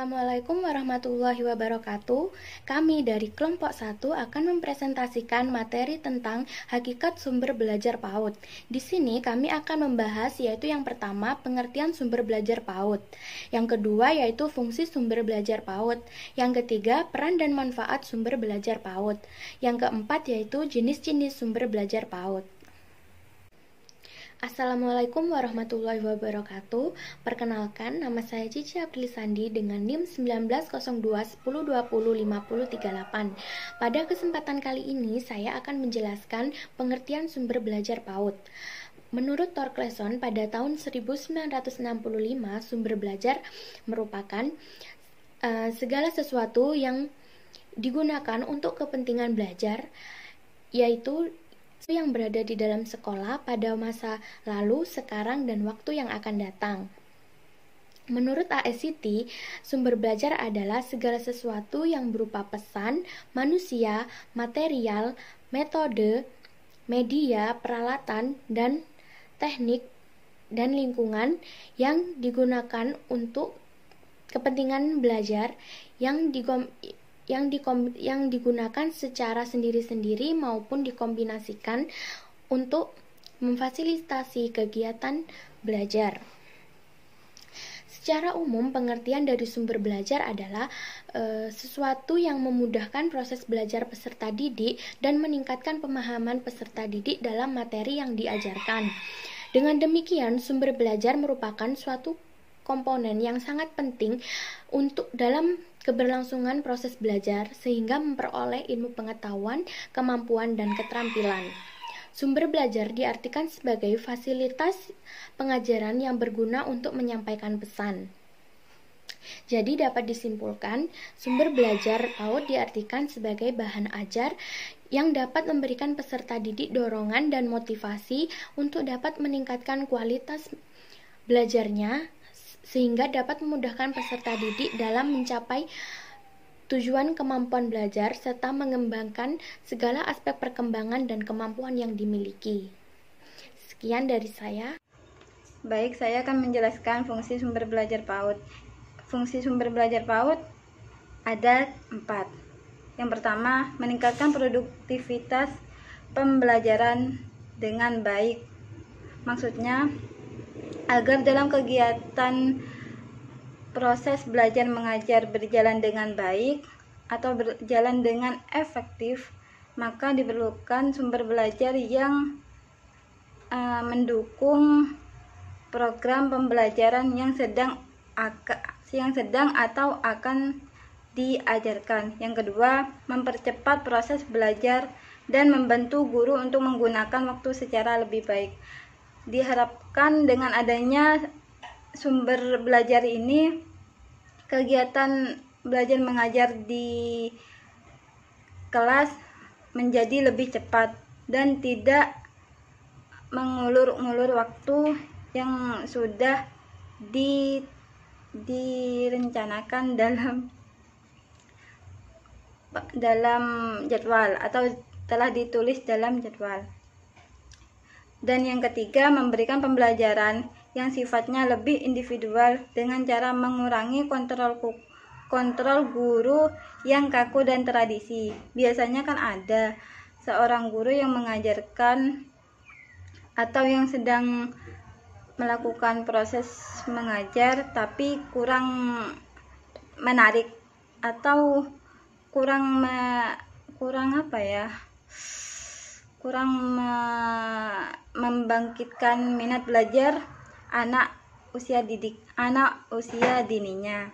Assalamualaikum warahmatullahi wabarakatuh. Kami dari kelompok 1 akan mempresentasikan materi tentang hakikat sumber belajar PAUD. Di sini kami akan membahas yaitu yang pertama pengertian sumber belajar PAUD. Yang kedua yaitu fungsi sumber belajar PAUD. Yang ketiga peran dan manfaat sumber belajar PAUD. Yang keempat yaitu jenis-jenis sumber belajar PAUD. Assalamualaikum warahmatullahi wabarakatuh. Perkenalkan, nama saya Cici Aprilisandi dengan NIM 190210205038. Pada kesempatan kali ini, saya akan menjelaskan pengertian sumber belajar PAUD. Menurut Thorkleson, pada tahun 1965, sumber belajar merupakan segala sesuatu yang digunakan untuk kepentingan belajar, yaitu yang berada di dalam sekolah pada masa lalu, sekarang, dan waktu yang akan datang. Menurut ASCII, sumber belajar adalah segala sesuatu yang berupa pesan, manusia, material, metode, media, peralatan, dan teknik, dan lingkungan yang digunakan untuk kepentingan belajar yang digunakan secara sendiri-sendiri maupun dikombinasikan untuk memfasilitasi kegiatan belajar. Secara umum, pengertian dari sumber belajar adalah sesuatu yang memudahkan proses belajar peserta didik dan meningkatkan pemahaman peserta didik dalam materi yang diajarkan. Dengan demikian, sumber belajar merupakan suatu komponen yang sangat penting untuk dalam keberlangsungan proses belajar sehingga memperoleh ilmu pengetahuan, kemampuan, dan keterampilan. Sumber belajar diartikan sebagai fasilitas pengajaran yang berguna untuk menyampaikan pesan. Jadi dapat disimpulkan, sumber belajar PAUD diartikan sebagai bahan ajar yang dapat memberikan peserta didik dorongan dan motivasi untuk dapat meningkatkan kualitas belajarnya sehingga dapat memudahkan peserta didik dalam mencapai tujuan kemampuan belajar serta mengembangkan segala aspek perkembangan dan kemampuan yang dimiliki. Sekian dari saya. Baik, saya akan menjelaskan fungsi sumber belajar PAUD. Fungsi sumber belajar PAUD ada 4. Yang pertama, meningkatkan produktivitas pembelajaran dengan baik. Maksudnya, agar dalam kegiatan proses belajar mengajar berjalan dengan baik atau berjalan dengan efektif, maka diperlukan sumber belajar yang mendukung program pembelajaran yang sedang atau akan diajarkan. Yang kedua, mempercepat proses belajar dan membantu guru untuk menggunakan waktu secara lebih baik. Diharapkan dengan adanya sumber belajar ini, kegiatan belajar mengajar di kelas menjadi lebih cepat dan tidak mengulur-ngulur waktu yang sudah direncanakan dalam jadwal atau telah ditulis dalam jadwal. Dan yang ketiga, memberikan pembelajaran yang sifatnya lebih individual dengan cara mengurangi kontrol guru yang kaku dan tradisi. Biasanya kan ada seorang guru yang mengajarkan atau yang sedang melakukan proses mengajar tapi kurang menarik atau kurang membangkitkan minat belajar anak usia dininya.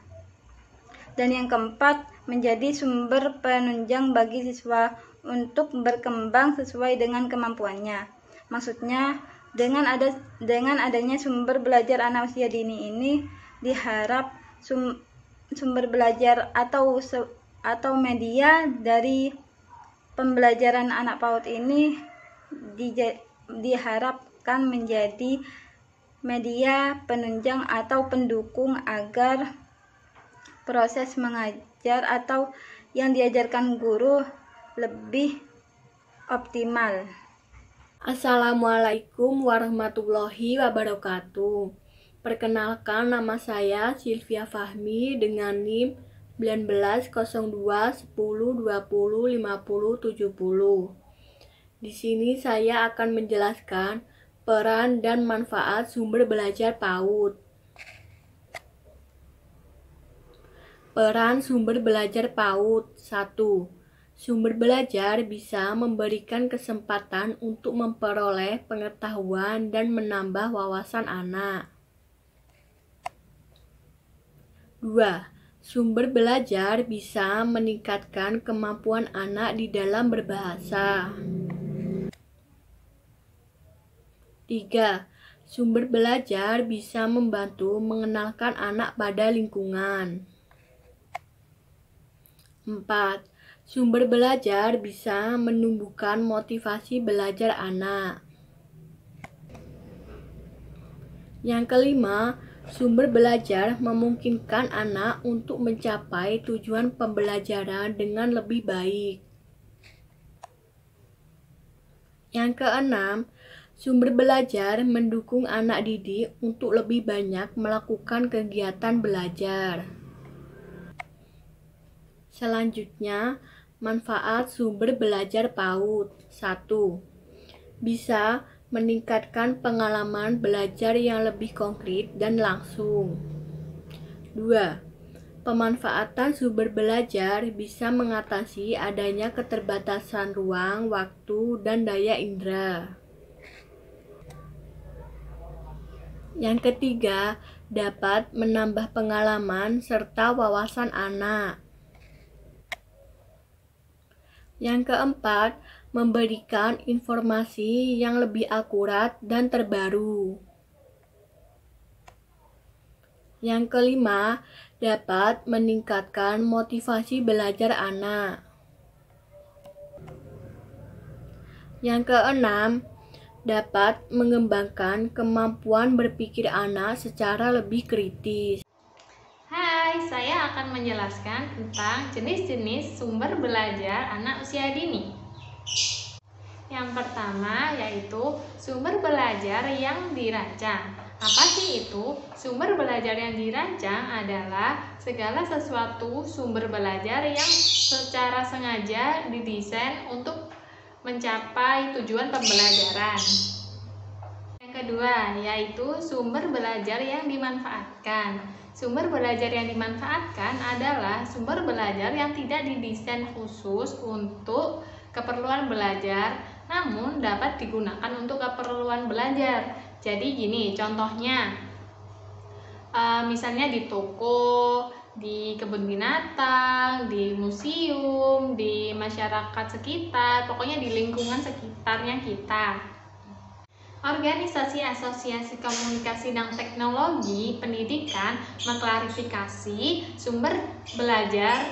Dan yang keempat, menjadi sumber penunjang bagi siswa untuk berkembang sesuai dengan kemampuannya. Maksudnya, dengan adanya sumber belajar anak usia dini ini, diharap sumber belajar atau media dari pembelajaran anak PAUD ini diharapkan menjadi media penunjang atau pendukung agar proses mengajar atau yang diajarkan guru lebih optimal. Assalamualaikum warahmatullahi wabarakatuh. Perkenalkan, nama saya Sylvia Fahmi dengan NIM 190210205070. Di sini saya akan menjelaskan peran dan manfaat sumber belajar PAUD. Peran sumber belajar PAUD. 1. Sumber belajar bisa memberikan kesempatan untuk memperoleh pengetahuan dan menambah wawasan anak. 2. Sumber belajar bisa meningkatkan kemampuan anak di dalam berbahasa. 3. Sumber belajar bisa membantu mengenalkan anak pada lingkungan. 4. Sumber belajar bisa menumbuhkan motivasi belajar anak. Yang kelima, sumber belajar memungkinkan anak untuk mencapai tujuan pembelajaran dengan lebih baik. Yang keenam, sumber belajar mendukung anak didik untuk lebih banyak melakukan kegiatan belajar. Selanjutnya, manfaat sumber belajar PAUD. 1. Bisa meningkatkan pengalaman belajar yang lebih konkret dan langsung. 2. Pemanfaatan sumber belajar bisa mengatasi adanya keterbatasan ruang, waktu, dan daya indera. Yang ketiga, dapat menambah pengalaman serta wawasan anak. Yang keempat, memberikan informasi yang lebih akurat dan terbaru. Yang kelima, dapat meningkatkan motivasi belajar anak. Yang keenam, dapat mengembangkan kemampuan berpikir anak secara lebih kritis. Hai, saya akan menjelaskan tentang jenis-jenis sumber belajar anak usia dini. Yang pertama yaitu sumber belajar yang dirancang. Apa sih itu? Sumber belajar yang dirancang adalah segala sesuatu sumber belajar yang secara sengaja didesain untuk mencapai tujuan pembelajaran. Yang kedua yaitu sumber belajar yang dimanfaatkan. Sumber belajar yang dimanfaatkan adalah sumber belajar yang tidak didesain khusus untuk keperluan belajar, namun dapat digunakan untuk keperluan belajar. Jadi gini contohnya, misalnya di toko, di kebun binatang, di museum, di masyarakat sekitar, pokoknya di lingkungan sekitarnya kita. Organisasi Asosiasi Komunikasi dan Teknologi Pendidikan mengklarifikasi sumber belajar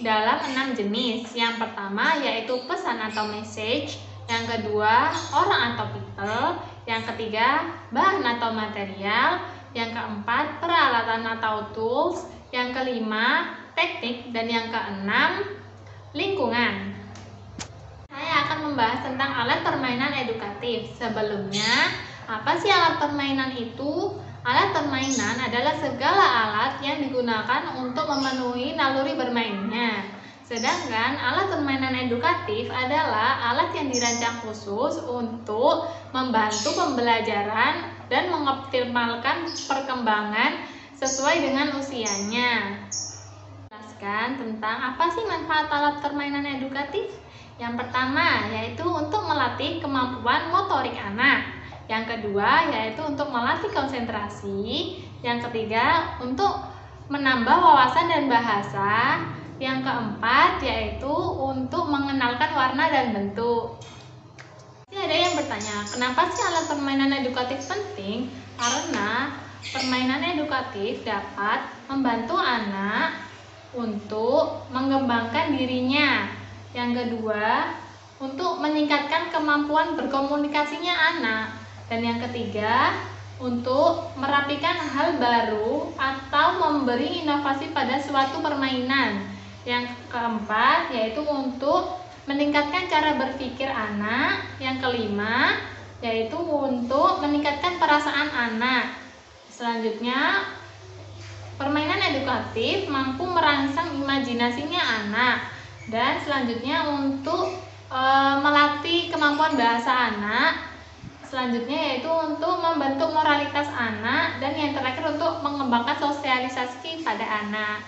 dalam 6 jenis. Yang pertama yaitu pesan atau message, yang kedua orang atau people, yang ketiga bahan atau material, yang keempat peralatan atau tools, yang kelima teknik, dan yang keenam lingkungan. Saya akan membahas tentang alat permainan edukatif. Sebelumnya, apa sih alat permainan itu? Alat permainan adalah segala alat yang digunakan untuk memenuhi naluri bermainnya. Sedangkan alat permainan edukatif adalah alat yang dirancang khusus untuk membantu pembelajaran dan mengoptimalkan perkembangan sesuai dengan usianya. Jelaskan tentang apa sih manfaat alat permainan edukatif? Yang pertama yaitu untuk melatih kemampuan motorik anak. Yang kedua yaitu untuk melatih konsentrasi. Yang ketiga untuk menambah wawasan dan bahasa. Yang keempat yaitu untuk mengenalkan warna dan bentuk. Jadi ada yang bertanya, kenapa sih alat permainan edukatif penting? Karena permainan edukatif dapat membantu anak untuk mengembangkan dirinya. Yang kedua, untuk meningkatkan kemampuan berkomunikasinya anak. Dan yang ketiga, untuk merapikan hal baru atau memberi inovasi pada suatu permainan. Yang keempat, yaitu untuk meningkatkan cara berpikir anak. Yang kelima, yaitu untuk meningkatkan perasaan anak. Selanjutnya, permainan edukatif mampu merangsang imajinasinya anak. Dan selanjutnya untuk melatih kemampuan bahasa anak. Selanjutnya yaitu untuk membentuk moralitas anak. Dan yang terakhir untuk mengembangkan sosialisasi pada anak.